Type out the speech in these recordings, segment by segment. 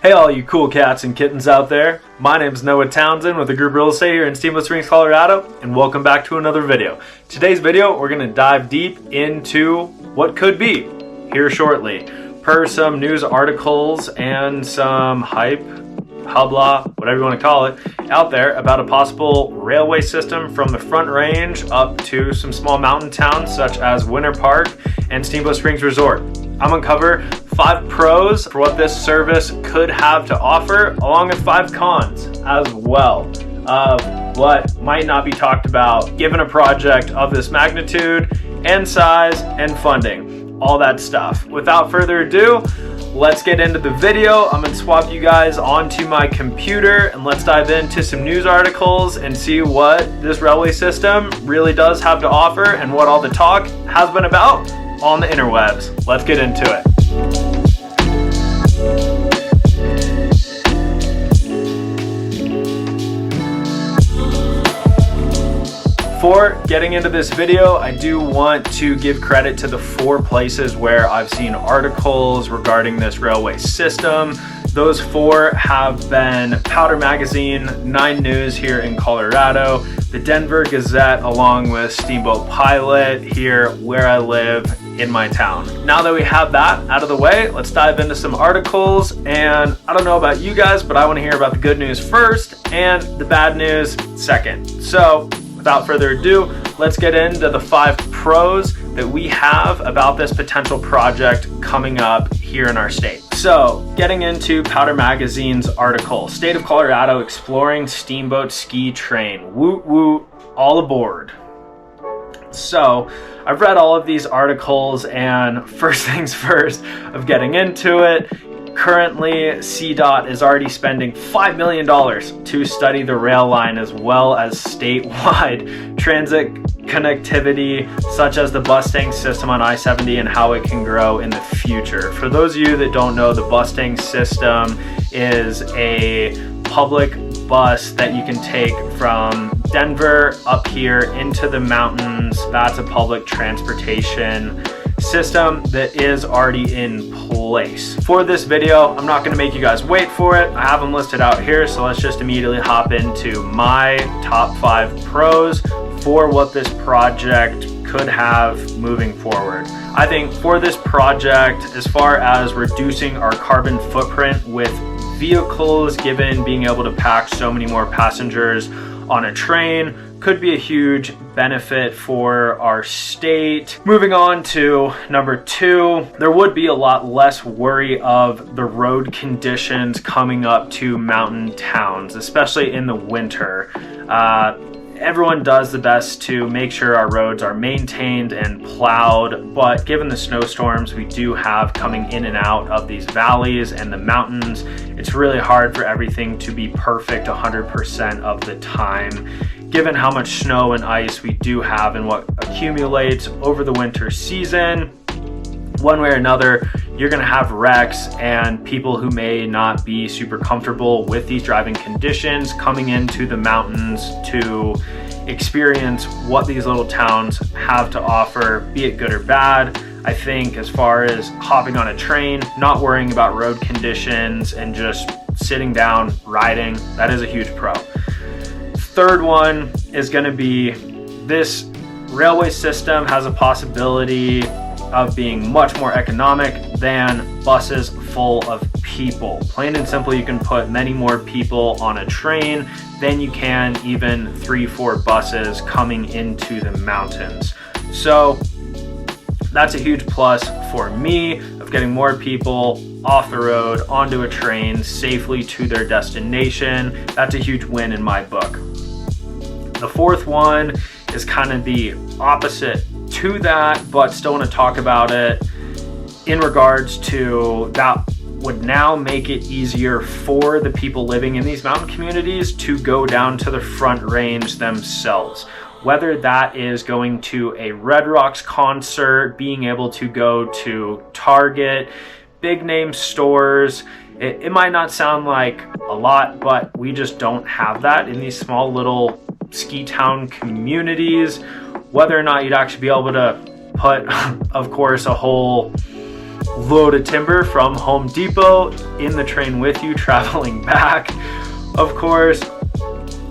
Hey all you cool cats and kittens out there, my name is Townsend with the Group Real Estate here in Steamboat Train, Colorado, and welcome back to another video. Today's video, we're going to dive deep into what could be here shortly, per some news articles and some hype, hubla, whatever you want to call it, out there about a possible railway system from the Front Range up to some small mountain towns such as Winter Park and Steamboat Springs Resort. I'm going to cover 5 pros for what this service could have to offer, along with 5 cons as well of what might not be talked about given a project of this magnitude and size and funding, all that stuff. Without further ado, let's get into the video. I'm going to swap you guys onto my computer and let's dive into some news articles and see what this railway system really does have to offer and what all the talk has been about on the interwebs. Let's get into it. Before getting into this video, I do want to give credit to the 4 places where I've seen articles regarding this railway system. Those 4 have been Powder Magazine, 9 News here in Colorado, the Denver Gazette, along with Steamboat Pilot here where I live in my town. Now that we have that out of the way, let's dive into some articles. And I don't know about you guys, but I want to hear about the good news first and the bad news second. So without further ado, let's get into the 5 pros that we have about this potential project coming up here in our state. So, getting into Powder Magazine's article, State of Colorado exploring steamboat ski train. Woot woot, all aboard. So, I've read all of these articles, and first things first of getting into it, currently CDOT is already spending $5 million to study the rail line as well as statewide transit connectivity such as the Bustang system on I-70 and how it can grow in the future. For those of you that don't know, the Bustang system is a public bus that you can take from Denver up here into the mountains. That's a public transportation system that is already in place. For this video, I'm not going to make you guys wait for it. I have them listed out here, so let's just immediately hop into my top 5 pros for what this project could have moving forward. I think for this project, as far as reducing our carbon footprint with vehicles, given being able to pack so many more passengers on a train, could be a huge benefit for our state. Moving on to number 2, there would be a lot less worry of the road conditions coming up to mountain towns, especially in the winter. Everyone does the best to make sure our roads are maintained and plowed, but given the snowstorms we do have coming in and out of these valleys and the mountains, it's really hard for everything to be perfect 100% of the time. Given how much snow and ice we do have and what accumulates over the winter season, one way or another, you're going to have wrecks and people who may not be super comfortable with these driving conditions coming into the mountains to experience what these little towns have to offer, be it good or bad. I think as far as hopping on a train, not worrying about road conditions and just sitting down, riding, that is a huge pro. Third one is going to be this railway system has a possibility of being much more economic than buses full of people. Plain and simple, you can put many more people on a train than you can even 3-4 buses coming into the mountains. So that's a huge plus for me of getting more people off the road onto a train safely to their destination. That's a huge win in my book. The 4th one is kind of the opposite to that, but still want to talk about it in regards to that would now make it easier for the people living in these mountain communities to go down to the Front Range themselves. Whether that is going to a Red Rocks concert, being able to go to Target, big name stores. It might not sound like a lot, but we just don't have that in these small little ski town communities. Whether or not you'd actually be able to put, of course, a whole load of timber from Home Depot in the train with you traveling back. Of course,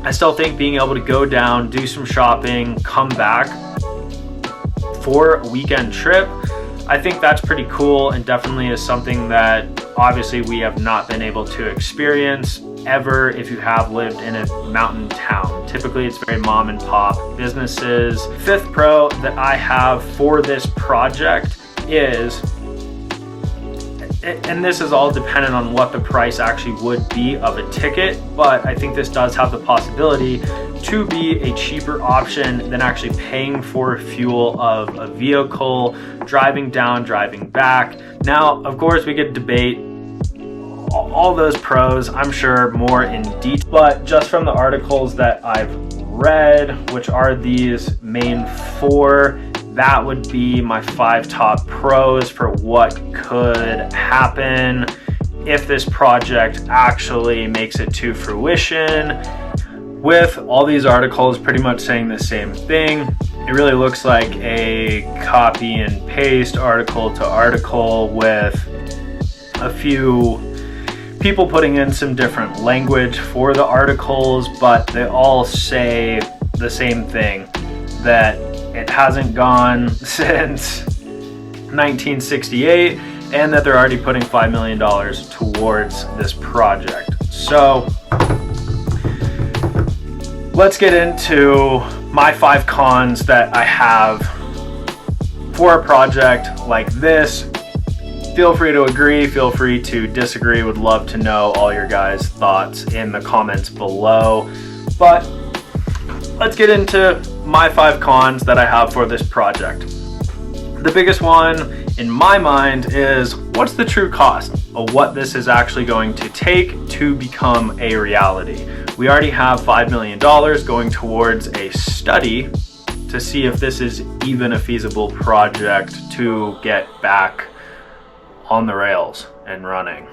I still think being able to go down, do some shopping, come back for a weekend trip, I think that's pretty cool, and definitely is something that obviously we have not been able to experience ever if you have lived in a mountain town. Typically it's very mom and pop businesses. Fifth pro that I have for this project is, and this is all dependent on what the price actually would be of a ticket, but I think this does have the possibility to be a cheaper option than actually paying for fuel of a vehicle, driving down, driving back. Now, of course, we could debate all those pros, I'm sure, more in detail, but just from the articles that I've read, which are these main 4, that would be my 5 top pros for what could happen if this project actually makes it to fruition. With all these articles pretty much saying the same thing, it really looks like a copy and paste article to article with a few people putting in some different language for the articles, but they all say the same thing, that it hasn't gone since 1968 and that they're already putting $5 million towards this project. So let's get into my 5 cons that I have for a project like this. Feel free to agree, feel free to disagree. Would love to know all your guys' thoughts in the comments below. But let's get into my 5 cons that I have for this project. The biggest one in my mind is, what's the true cost of what this is actually going to take to become a reality? We already have $5 million going towards a study to see if this is even a feasible project to get back on the rails and running.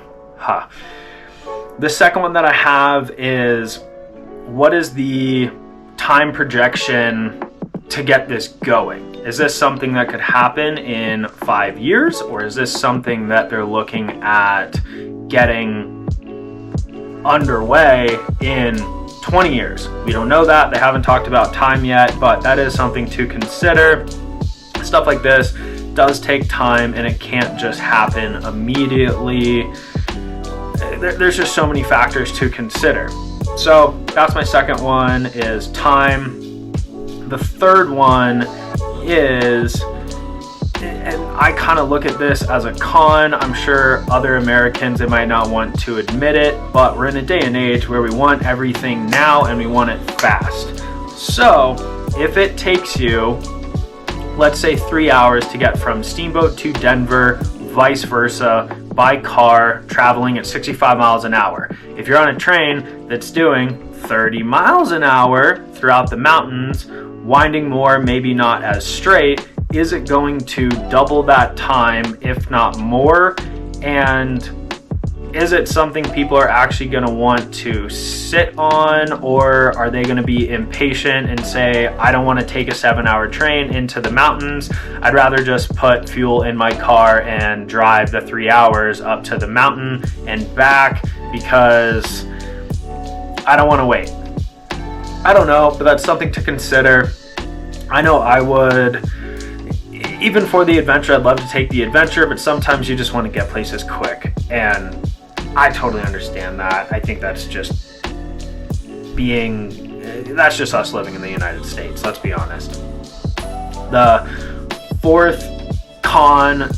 The second one that I have is, what is the time projection to get this going? Is this something that could happen in 5 years, or is this something that they're looking at getting underway in 20 years? We don't know that. They haven't talked about time yet, but that is something to consider. Stuff like this does take time, and it can't just happen immediately. There's just so many factors to consider. So that's my second one, is time. The third one is, and I kind of look at this as a con. I'm sure other Americans, they might not want to admit it, but we're in a day and age where we want everything now and we want it fast. So if it takes you, let's say 3 hours to get from Steamboat to Denver, vice versa, by car, traveling at 65 miles an hour. If you're on a train that's doing 30 miles an hour throughout the mountains, winding more, maybe not as straight, is it going to double that time, if not more? And is it something people are actually going to want to sit on, or are they going to be impatient and say, I don't want to take a 7-hour train into the mountains. I'd rather just put fuel in my car and drive the 3 hours up to the mountain and back because I don't want to wait. I don't know, but that's something to consider. I know I would, even for the adventure, I'd love to take the adventure, but sometimes you just want to get places quick, and I totally understand that. I think that's just us living in the United States, let's be honest. The fourth con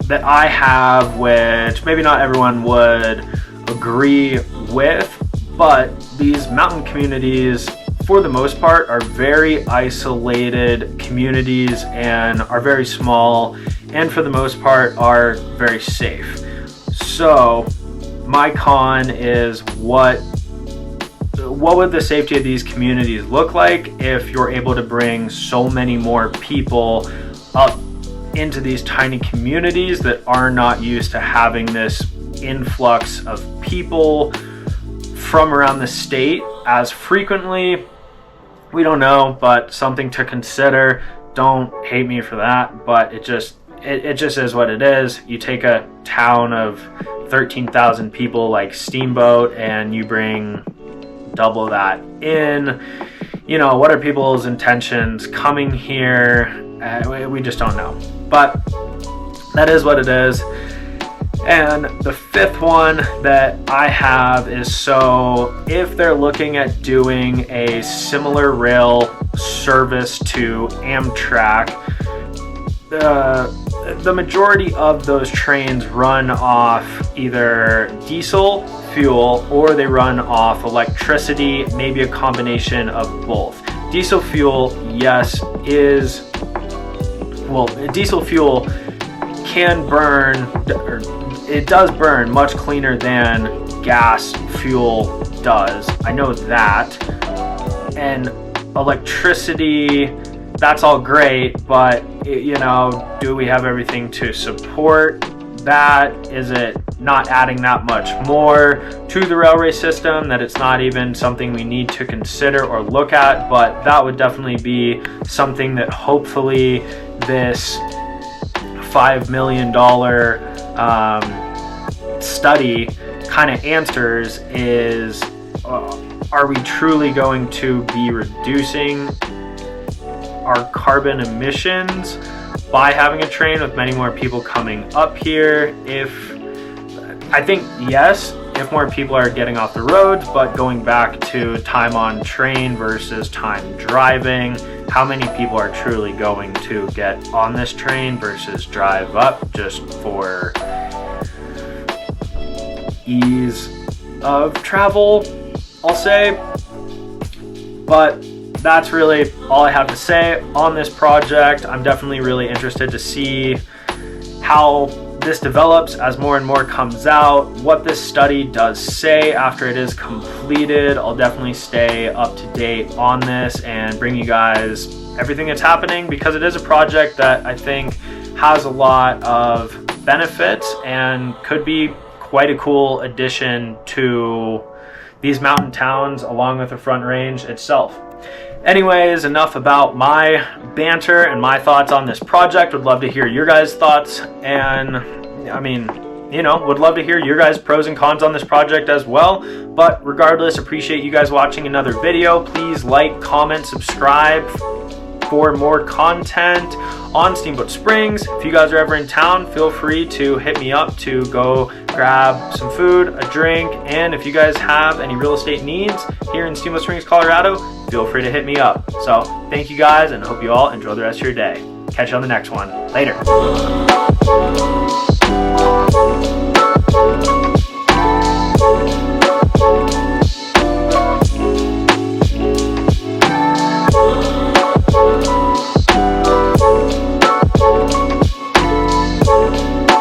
that I have, which maybe not everyone would agree with, but these mountain communities, for the most part, are very isolated communities and are very small, and for the most part are very safe. So my con is, what would the safety of these communities look like if you're able to bring so many more people up into these tiny communities that are not used to having this influx of people from around the state as frequently? We don't know, but something to consider. Don't hate me for that, but it just is what it is. You take a town of 13,000 people like Steamboat and you bring double that in. You know, what are people's intentions coming here? We just don't know. But that is what it is. And the fifth one that I have is, so if they're looking at doing a similar rail service to Amtrak, the majority of those trains run off either diesel fuel or they run off electricity, maybe a combination of both. Diesel fuel, yes, diesel fuel can burn, or it does burn much cleaner than gas fuel does. I know that. And electricity, that's all great, but you know, do we have everything to support that? Is it not adding that much more to the railway system that it's not even something we need to consider or look at? But that would definitely be something that hopefully this $5 million study kind of answers is, are we truly going to be reducing our carbon emissions by having a train with many more people coming up here? I think yes, if more people are getting off the roads, but going back to time on train versus time driving, how many people are truly going to get on this train versus drive up just for ease of travel, I'll say. But that's really all I have to say on this project. I'm definitely really interested to see how this develops as more and more comes out, what this study does say after it is completed. I'll definitely stay up to date on this and bring you guys everything that's happening, because it is a project that I think has a lot of benefits and could be quite a cool addition to these mountain towns along with the Front Range itself. Anyways, enough about my banter and my thoughts on this project. Would love to hear your guys' thoughts, and I mean, you know, would love to hear your guys' pros and cons on this project as well. But regardless, appreciate you guys watching another video. Please like, comment, subscribe for more content on Steamboat Springs. If you guys are ever in town, feel free to hit me up to go grab some food, a drink, and if you guys have any real estate needs here in Steamboat Springs, Colorado, feel free to hit me up. So thank you guys, and hope you all enjoy the rest of your day. Catch you on the next one. Later.